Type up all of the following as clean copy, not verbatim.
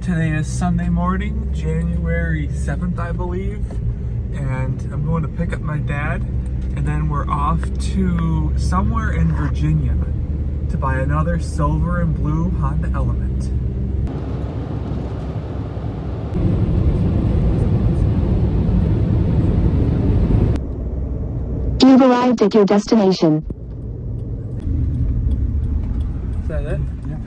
Today is Sunday morning, January 7th, I believe, and I'm going to pick up my dad, and then we're off to somewhere in Virginia to buy another silver and blue Honda Element. You've arrived at your destination. Is that it? Yeah.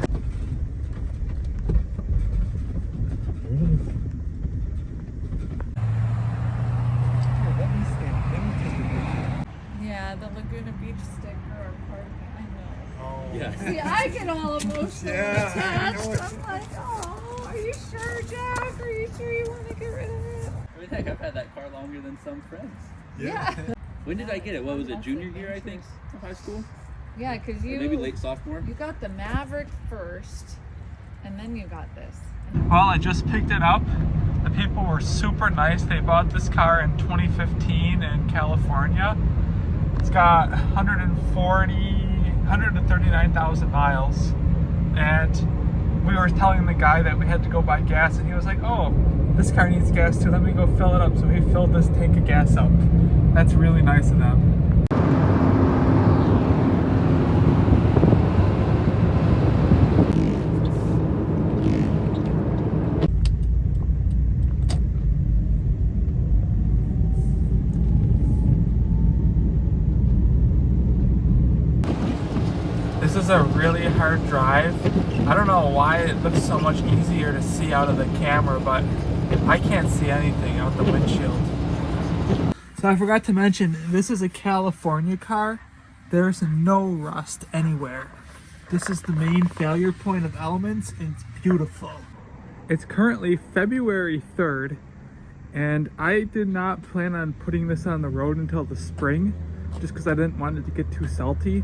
Yeah, the Laguna Beach sticker or part I know. Oh. Yeah. See, I get all emotional Yeah, I attached. know it. I'm like, oh, are you sure, Jack? Are you sure you want to get rid of it? I think I've had that car longer than some friends. Yeah. When did I get it? What was it, junior year, I think, of high school? Yeah, because Or you maybe late sophomore? you got the Maverick first, and then you got this. Well, I just picked it up. The people were super nice. They bought this car in 2015 in California. It's got 139,000 miles. And we were telling the guy that we had to go buy gas, and he was like, oh, this car needs gas too. Let me go fill it up. So he filled this tank of gas up. That's really nice of them. This is a really hard drive. I don't know why it looks so much easier to see out of the camera, but I can't see anything out the windshield. So I forgot to mention, this is a California car. There's no rust anywhere. This is the main failure point of Elements, and it's beautiful. It's currently February 3rd, and I did not plan on putting this on the road until the spring, just because I didn't want it to get too salty.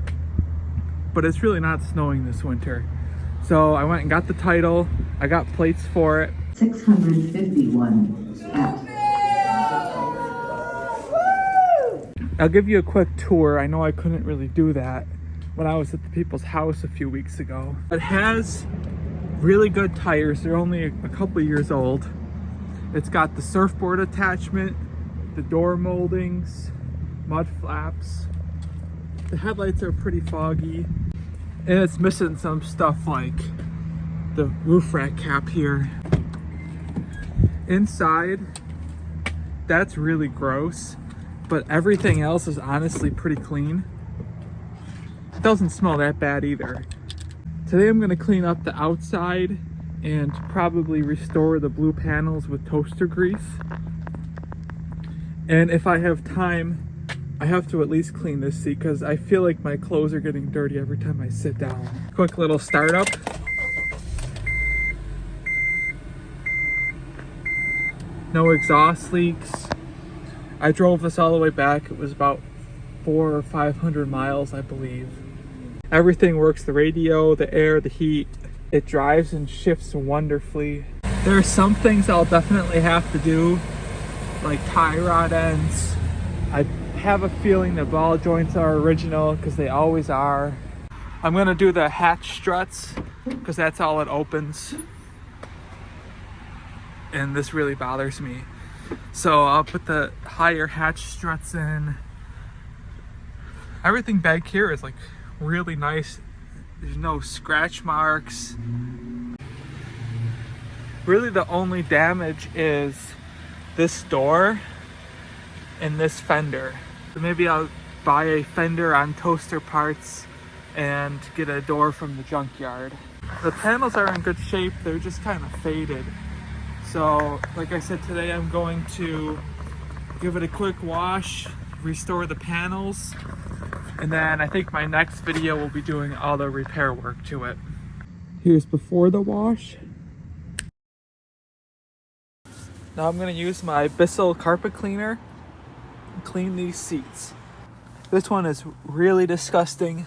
But it's really not snowing this winter. So I went and got the title. I got plates for it. 651 F. I'll give you a quick tour. I know I couldn't really do that when I was at the people's house a few weeks ago. It has really good tires. They're only a couple years old. It's got the surfboard attachment, the door moldings, mud flaps. The headlights are pretty foggy, and it's missing some stuff like the roof rack cap here. Inside, that's really gross, but everything else is honestly pretty clean. It doesn't smell that bad either. Today I'm going to clean up the outside and probably restore the blue panels with toaster grease. And if I have time, I have to at least clean this seat because I feel like my clothes are getting dirty every time I sit down. Quick little startup. No exhaust leaks. I drove this all the way back. It was about 400 or 500 miles, I believe. Everything works, the radio, the air, the heat. It drives and shifts wonderfully. There are some things I'll definitely have to do, like tie rod ends. I have a feeling the ball joints are original because they always are. I'm gonna do the hatch struts because that's all it opens, and this really bothers me. So I'll put the higher hatch struts in. Everything back here is like really nice. There's no scratch marks. Really the only damage is this door and this fender. So maybe I'll buy a fender on Toaster Parts and get a door from the junkyard. The panels are in good shape, they're just kind of faded. So like I said, today I'm going to give it a quick wash, restore the panels, and then I think my next video will be doing all the repair work to it. Here's before the wash. Now I'm going to use my Bissell carpet cleaner and clean these seats. This one is really disgusting,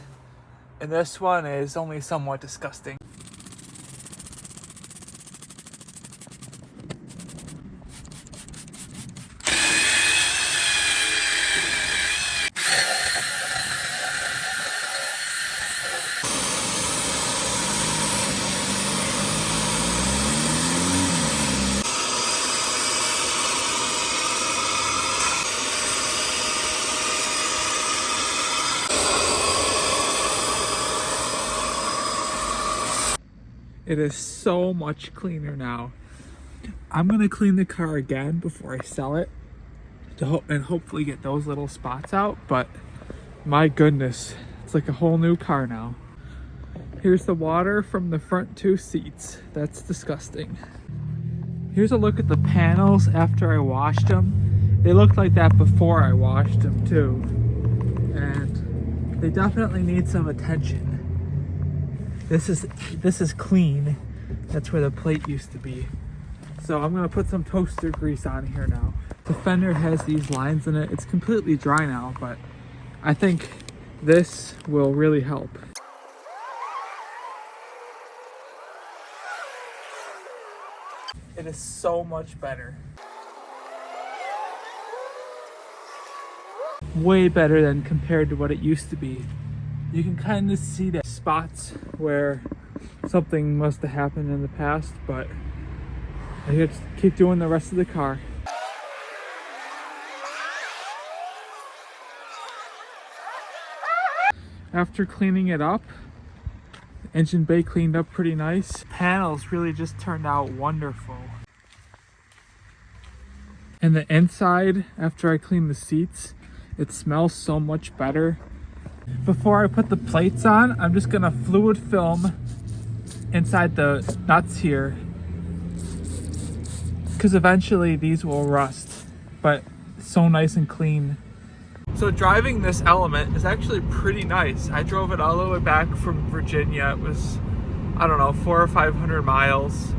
and this one is only somewhat disgusting. It is so much cleaner now. I'm gonna clean the car again before I sell it and hopefully get those little spots out, but my goodness, it's like a whole new car now. Here's the water from the front 2 seats. That's disgusting. Here's a look at the panels after I washed them. They looked like that before I washed them too. And they definitely need some attention. This is clean. That's where the plate used to be. So I'm gonna put some toaster grease on here now. The fender has these lines in it. It's completely dry now, but I think this will really help. It is so much better. Way better than compared to what it used to be. You can kind of see the spots where something must have happened in the past, but I just keep doing the rest of the car. After cleaning it up, engine bay cleaned up pretty nice. Panels really just turned out wonderful. And the inside, after I clean the seats, it smells so much better. Before I put the plates on, I'm just gonna fluid film inside the nuts here, because eventually these will rust, but it's so nice and clean. So driving this Element is actually pretty nice. I drove it all the way back from Virginia. It was, I don't know, 400 or 500 miles,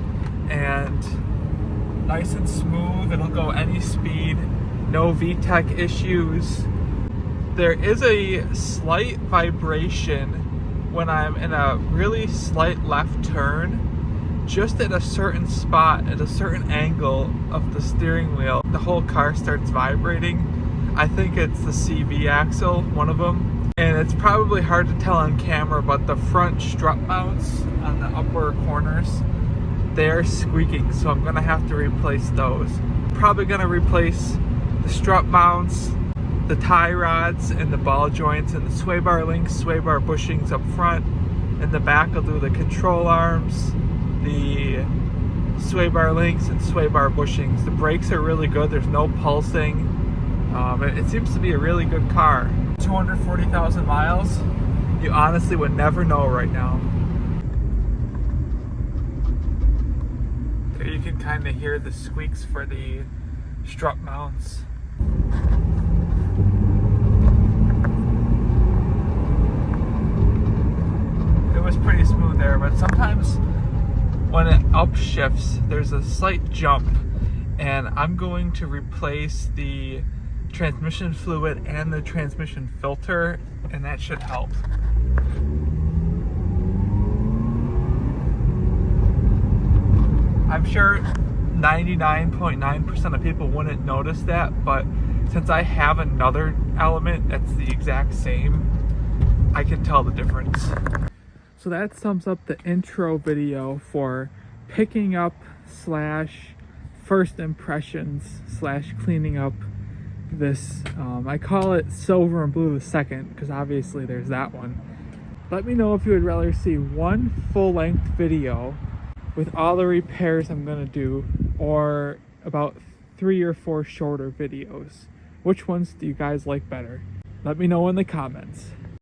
and nice and smooth. It'll go any speed, no VTEC issues. There is a slight vibration when I'm in a really slight left turn, just at a certain spot, at a certain angle of the steering wheel. The whole car starts vibrating. I think it's the CV axle, one of them. And it's probably hard to tell on camera, but the front strut mounts on the upper corners, they're squeaking, so I'm gonna have to replace those. Probably gonna replace the strut mounts, the tie rods, and the ball joints, and the sway bar links, sway bar bushings up front. In the back I'll do the control arms, the sway bar links, and sway bar bushings. The brakes are really good, there's no pulsing. It seems to be a really good car. 240,000 miles, you honestly would never know right now. There you can kind of hear the squeaks for the strut mounts. It was pretty smooth there, but sometimes when it upshifts, there's a slight jump, and I'm going to replace the transmission fluid and the transmission filter, and that should help. I'm sure 99.9% of people wouldn't notice that, but since I have another Element that's the exact same, I can tell the difference. So that sums up the intro video for picking up / first impressions / cleaning up this. I call it Silver and Blue the Second, because obviously there's that one. Let me know if you would rather see one full-length video with all the repairs I'm gonna do, or about 3 or 4 shorter videos. Which ones do you guys like better? Let me know in the comments.